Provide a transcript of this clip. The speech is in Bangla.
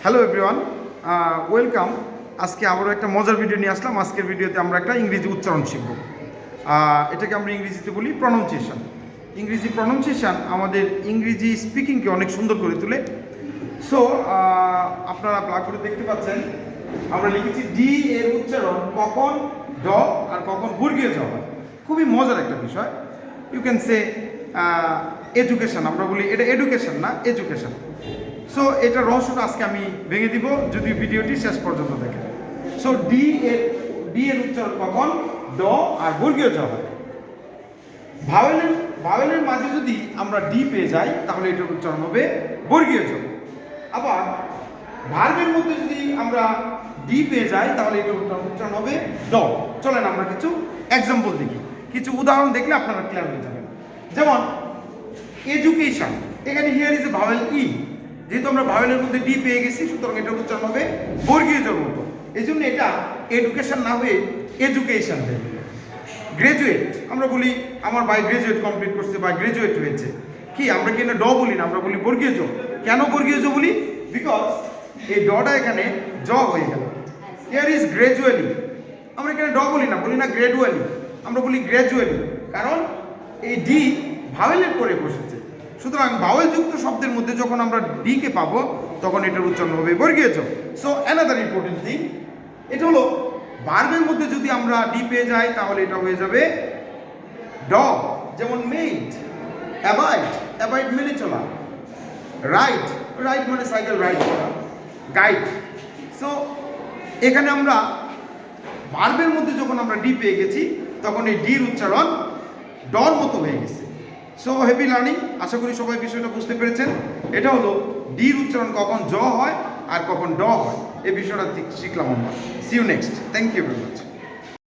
Hello everyone, welcome. আজকে আবারও একটা মজার ভিডিও নিয়ে আসলাম। আজকের ভিডিওতে আমরা একটা ইংরেজি উচ্চারণ শিখব। এটাকে আমরা ইংরেজিতে বলি প্রনাউন্সিয়েশন। ইংরেজি প্রনাউন্সিয়েশন আমাদের ইংরেজি স্পিকিংকে অনেক সুন্দর করে তোলে। সো আপনারা ব্ল্যাকবোর্ডে দেখতে পাচ্ছেন আমরা লিখেছি ডি এর উচ্চারণ কখন ড আর কখন বর্গীয় জ হয়। খুবই মজার একটা বিষয়। ইউ ক্যান সে এডুকেশন, আমরা বলি এটা এডুকেশন না, এডুকেশন। সো এটা রহস্যটা আজকে আমি ভেঙে দিব যদি ভিডিওটি শেষ পর্যন্ত দেখেন। সো ডি এর উচ্চারণ কখন ড আর বর্গীয় জ হয়। ভাওয়েলের মাঝে যদি আমরা ডি পেয়ে যাই তাহলে এটার উচ্চারণ হবে বর্গীয় জ। আবার ভার্বের মধ্যে যদি আমরা ডি পেয়ে যাই তাহলে এটার উচ্চারণ হবে ড। চলেন আমরা কিছু এক্সাম্পল দেখি, কিছু উদাহরণ দেখলে আপনারা ক্লিয়ার হয়ে যাবেন। যেমন এডুকেশন, এখানে হিয়ার ইজ এ ভাওয়েল ই, যেহেতু আমরা ভাওয়েলের মধ্যে ডি পেয়ে গেছি সুতরাং এটার উচ্চারণ হবে বর্গীয় জর মতো। এই জন্য এটা এডুকেশন না হয়ে এডুকেশন হবে। গ্রাজুয়েট, আমরা বলি আমার ভাই গ্রাজুয়েট কমপ্লিট করছে বা গ্রাজুয়েট হয়েছে, কি আমরা কি না ড বলি না, আমরা বলি বর্গীয় জ। কেন বর্গীয় জ বলি? বিকজ এই ডটা এখানে জ হয়ে গেল। হিয়ার ইজ গ্রাজুয়ালি, আমরা এখানে ড বলি না গ্রাজুয়ালি, আমরা বলি গ্রাজুয়ালি, কারণ এই ডি ভাওয়েলের পরে বসেছে। সুতরাং ভাওয়েল যুক্ত শব্দের মধ্যে যখন আমরা ডি কে পাবো তখন এটার উচ্চারণ হবে বর্গীয় জ। সো অ্যানাদার ইম্পর্টেন্ট থিং, এটা হলো ভার্বের মধ্যে যদি আমরা ডি পেয়ে যাই তাহলে এটা হয়ে যাবে ড। যেমন মেড, অ্যাবাইড মেনে চলা, রাইড মানে সাইকেল রাইড করা, গাইড। সো এখানে আমরা ভার্বের মধ্যে যখন আমরা ডি পেয়ে গেছি তখন এই ডির উচ্চারণ ডর মতো হয়ে গেছে। সো হ্যাপি লার্নিং, আশা করি সবাই বিষয়টা বুঝতে পেরেছেন। এটা হলো ডির উচ্চারণ কখন জ হয় আর কখন ড হয়, এই বিষয়টা শিখলাম আমরা। See you next, thank you very much.